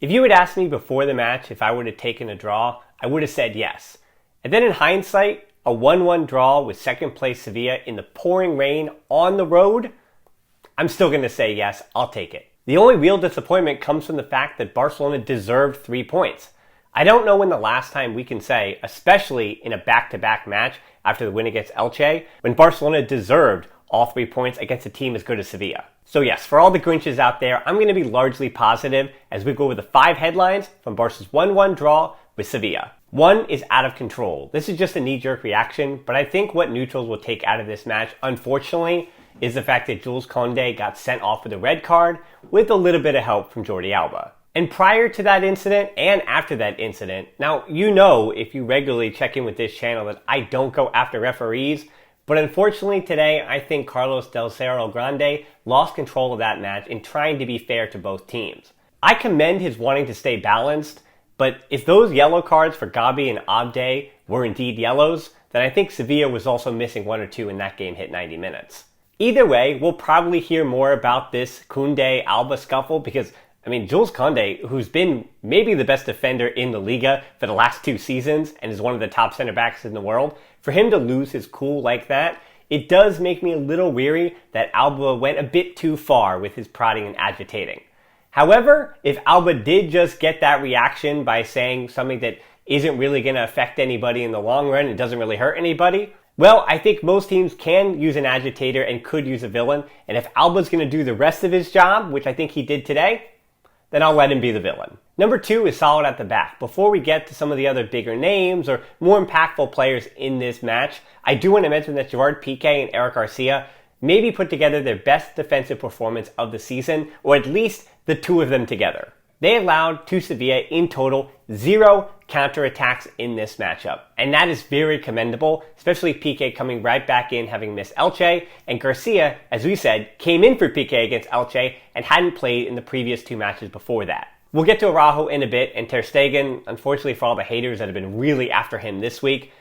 If you had asked me before the match if I would have taken a draw, I would have said yes. And then in hindsight, a 1-1 draw with second place Sevilla in the pouring rain on the road, I'm still going to say yes, I'll take it. The only real disappointment comes from the fact that Barcelona deserved 3 points. I don't know when the last time we can say, especially in a back-to-back match after the win against Elche, when Barcelona deserved all 3 points against a team as good as Sevilla. So yes, for all the Grinches out there, I'm going to be largely positive as we go over the 5 headlines from Barca's 1-1 draw with Sevilla. 1 is out of control. This is just a knee-jerk reaction, but I think what neutrals will take out of this match, unfortunately, is the fact that Jules Koundé got sent off with a red card with a little bit of help from Jordi Alba. And prior to that incident and after that incident, now you know if you regularly check in with this channel that I don't go after referees, but unfortunately today I think Carlos Del Cerro Grande lost control of that match in trying to be fair to both teams. I commend his wanting to stay balanced, but if those yellow cards for Gabi and Abde were indeed yellows, then I think Sevilla was also missing 1 or 2 when that game hit 90 minutes. Either way, we'll probably hear more about this Koundé-Alba scuffle because, Jules Koundé, who's been maybe the best defender in the Liga for the last 2 seasons and is one of the top center backs in the world, for him to lose his cool like that, it does make me a little weary that Alba went a bit too far with his prodding and agitating. However, if Alba did just get that reaction by saying something that isn't really going to affect anybody in the long run and doesn't really hurt anybody, well, I think most teams can use an agitator and could use a villain, and if Alba's going to do the rest of his job, which I think he did today, then I'll let him be the villain. Number 2 is solid at the back. Before we get to some of the other bigger names or more impactful players in this match, I do want to mention that Gerard Piqué and Eric Garcia maybe put together their best defensive performance of the season, or at least the 2 of them together. They allowed to Sevilla in total 0 counterattacks in this matchup. And that is very commendable, especially Piqué coming right back in having missed Elche, and Garcia, as we said, came in for Piqué against Elche and hadn't played in the previous 2 matches before that. We'll get to Araujo in a bit, and Ter Stegen, unfortunately for all the haters that have been really after him this week,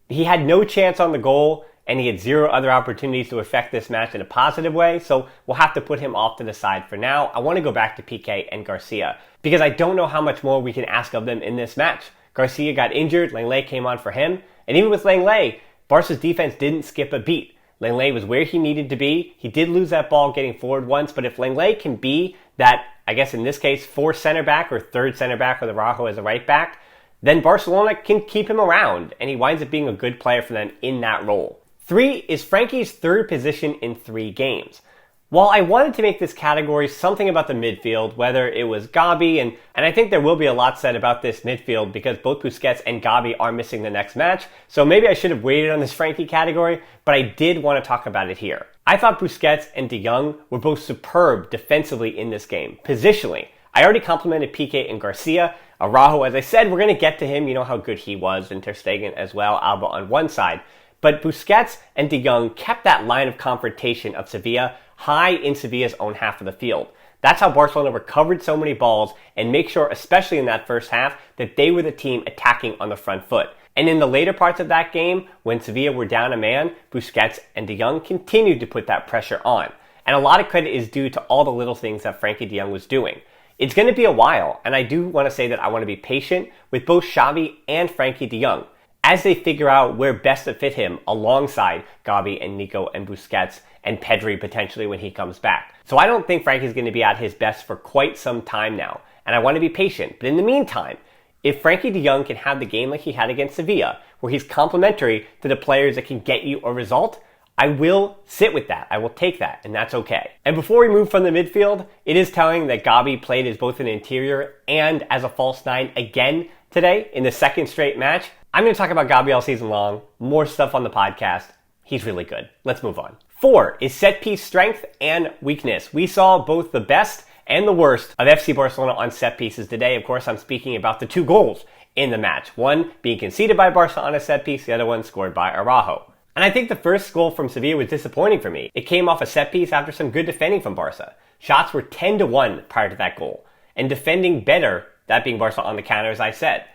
he had no chance on the goal, and he had 0 other opportunities to affect this match in a positive way, so we'll have to put him off to the side for now. I want to go back to Piqué and Garcia, because I don't know how much more we can ask of them in this match. Garcia got injured, Lenglet came on for him, and even with Lenglet, Barca's defense didn't skip a beat. Lenglet was where he needed to be. He did lose that ball getting forward once, but if Lenglet can be that, I guess in this case, 4th center back or 3rd center back with Araujo as a right back, then Barcelona can keep him around, and he winds up being a good player for them in that role. 3 is Frenkies' 3rd position in 3 games. While I wanted to make this category something about the midfield, whether it was Gabi, and I think there will be a lot said about this midfield because both Busquets and Gabi are missing the next match, so maybe I should have waited on this Frenkie category, but I did want to talk about it here. I thought Busquets and De Jong were both superb defensively in this game, positionally. I already complimented Piqué and Garcia. Araujo, as I said, we're going to get to him, you know how good he was, and Ter Stegen as well, Alba on one side. But Busquets and De Jong kept that line of confrontation of Sevilla high in Sevilla's own half of the field. That's how Barcelona recovered so many balls and make sure, especially in that first half, that they were the team attacking on the front foot. And in the later parts of that game, when Sevilla were down a man, Busquets and De Jong continued to put that pressure on. And a lot of credit is due to all the little things that Frenkie de Jong was doing. It's going to be a while, and I do want to say that I want to be patient with both Xavi and Frenkie de Jong as they figure out where best to fit him alongside Gabi and Nico and Busquets and Pedri potentially when he comes back. So I don't think Frankie's going to be at his best for quite some time now, and I want to be patient. But in the meantime, if Frenkie de Jong can have the game like he had against Sevilla, where he's complementary to the players that can get you a result, I will sit with that. I will take that, and that's okay. And before we move from the midfield, it is telling that Gabi played as both an interior and as a false 9 again today in the 2nd straight match. I'm going to talk about Gabi all season long. More stuff on the podcast. He's really good. Let's move on. 4 is set piece strength and weakness. We saw both the best and the worst of FC Barcelona on set pieces today. Of course, I'm speaking about the 2 goals in the match. One being conceded by Barca on a set piece, the other one scored by Araujo. And I think the first goal from Sevilla was disappointing for me. It came off a set piece after some good defending from Barca. Shots were 10-1 prior to that goal. And defending better, that being Barca on the counter, as I said.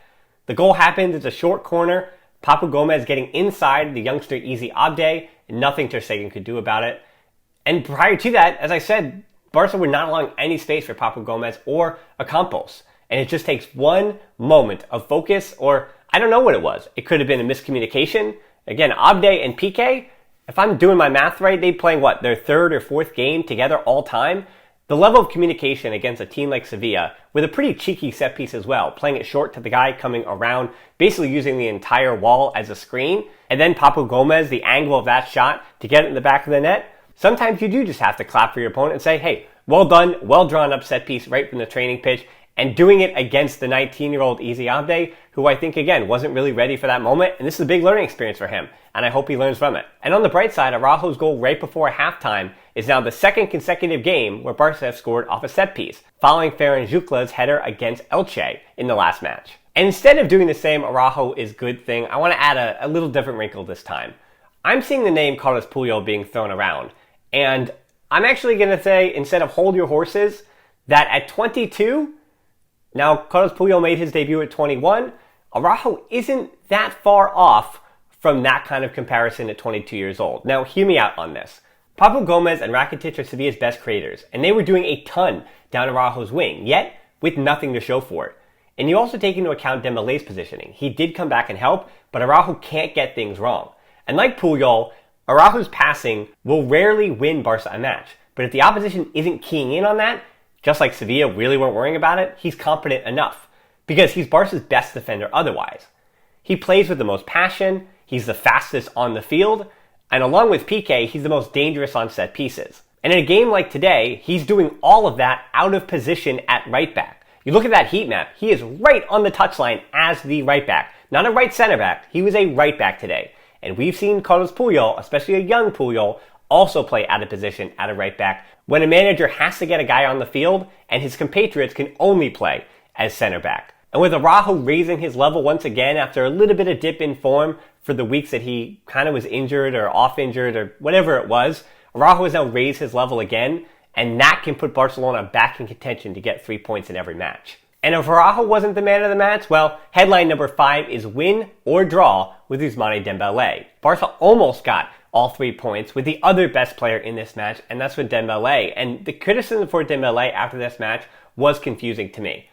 The goal happened, it's a short corner, Papu Gomez getting inside the youngster Easy Abde, and nothing Ter Stegen could do about it. And prior to that, as I said, Barca were not allowing any space for Papu Gomez or Ocampos. And it just takes one moment of focus, or I don't know what it was. It could have been a miscommunication. Again, Abde and Piqué, if I'm doing my math right, they playing their third or fourth game together all time. The level of communication against a team like Sevilla, with a pretty cheeky set piece as well, playing it short to the guy coming around, basically using the entire wall as a screen, and then Papu Gomez, the angle of that shot to get it in the back of the net. Sometimes you do just have to clap for your opponent and say, hey, well done, well drawn up set piece right from the training pitch, and doing it against the 19-year-old Easy Abde, who I think, again, wasn't really ready for that moment, and this is a big learning experience for him, and I hope he learns from it. And on the bright side, Araujo's goal right before halftime is now the second consecutive game where Barca have scored off a set piece, following Ferran Jucla's header against Elche in the last match. And instead of doing the same Araujo is good thing, I want to add a little different wrinkle this time. I'm seeing the name Carlos Puyol being thrown around, and I'm actually going to say, instead of hold your horses, that at 22, now Carlos Puyol made his debut at 21, Araujo isn't that far off from that kind of comparison at 22 years old. Now, hear me out on this. Papu Gomez and Rakitic are Sevilla's best creators, and they were doing a ton down Araujo's wing, yet with nothing to show for it. And you also take into account Dembele's positioning. He did come back and help, but Araujo can't get things wrong. And like Puyol, Araujo's passing will rarely win Barca a match, but if the opposition isn't keying in on that, just like Sevilla really weren't worrying about it, he's confident enough, because he's Barca's best defender otherwise. He plays with the most passion, he's the fastest on the field, and along with Piqué, he's the most dangerous on set pieces. And in a game like today, he's doing all of that out of position at right back. You look at that heat map, he is right on the touchline as the right back. Not a right center back, he was a right back today. And we've seen Carlos Puyol, especially a young Puyol, also play out of position at a right back when a manager has to get a guy on the field and his compatriots can only play as center back. And with Araujo raising his level once again after a little bit of dip in form for the weeks that he kind of was injured or off injured or whatever it was, Araujo has now raised his level again, and that can put Barcelona back in contention to get 3 points in every match. And if Araujo wasn't the man of the match, well, headline number 5 is win or draw with Ousmane Dembele. Barca almost got all 3 points with the other best player in this match, and that's with Dembele. And the criticism for Dembele after this match was confusing to me.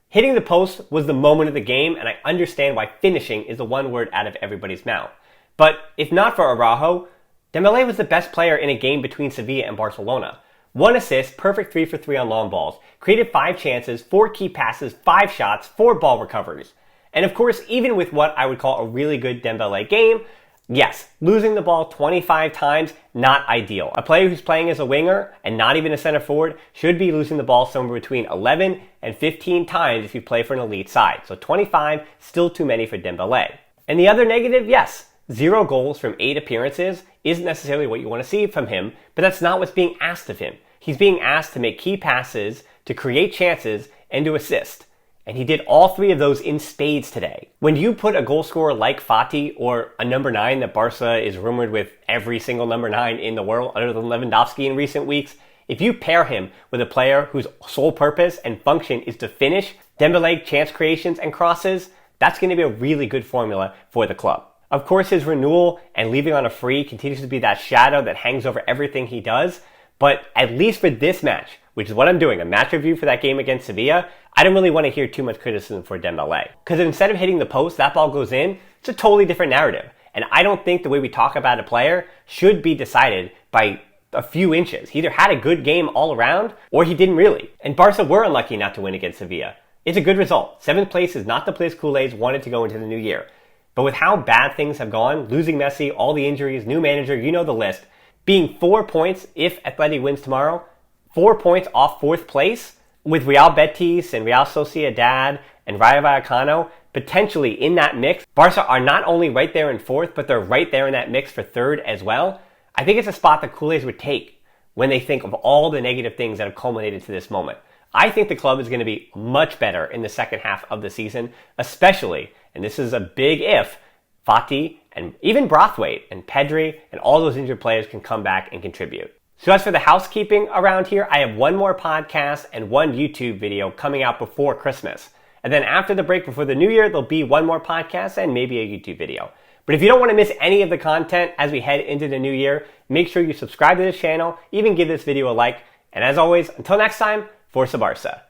Hitting the post was the moment of the game, and I understand why finishing is the one word out of everybody's mouth. But if not for Araujo, Dembele was the best player in a game between Sevilla and Barcelona. 1 assist, perfect 3 for 3 on long balls, created 5 chances, 4 key passes, 5 shots, 4 ball recoveries. And of course, even with what I would call a really good Dembele game, yes, losing the ball 25 times, not ideal. A player who's playing as a winger and not even a center forward should be losing the ball somewhere between 11 and 15 times if you play for an elite side. So 25, still too many for Dembele. And the other negative, yes, 0 goals from 8 appearances isn't necessarily what you want to see from him, but that's not what's being asked of him. He's being asked to make key passes, to create chances, and to assist. And he did all 3 of those in spades today. When you put a goal scorer like Fati or a number 9 that Barca is rumored with every single number 9 in the world other than Lewandowski in recent weeks, if you pair him with a player whose sole purpose and function is to finish Dembele chance creations and crosses, that's going to be a really good formula for the club. Of course, his renewal and leaving on a free continues to be that shadow that hangs over everything he does, but at least for this match, which is what I'm doing, a match review for that game against Sevilla, I don't really want to hear too much criticism for Dembele. Because instead of hitting the post, that ball goes in, it's a totally different narrative. And I don't think the way we talk about a player should be decided by a few inches. He either had a good game all around, or he didn't really. And Barca were unlucky not to win against Sevilla. It's a good result. 7th place is not the place Culers wanted to go into the new year. But with how bad things have gone, losing Messi, all the injuries, new manager, you know the list, being 4 points if Atleti wins tomorrow, 4 points off 4th place, with Real Betis and Real Sociedad and Rayo Vallecano potentially in that mix. Barca are not only right there in 4th, but they're right there in that mix for 3rd as well. I think it's a spot that Culers would take when they think of all the negative things that have culminated to this moment. I think the club is going to be much better in the second half of the season, especially, and this is a big if, Fati and even Braithwaite and Pedri and all those injured players can come back and contribute. So as for the housekeeping around here, I have 1 more podcast and 1 YouTube video coming out before Christmas. And then after the break before the new year, there'll be 1 more podcast and maybe a YouTube video. But if you don't want to miss any of the content as we head into the new year, make sure you subscribe to this channel, even give this video a like. And as always, until next time, Forza Barca.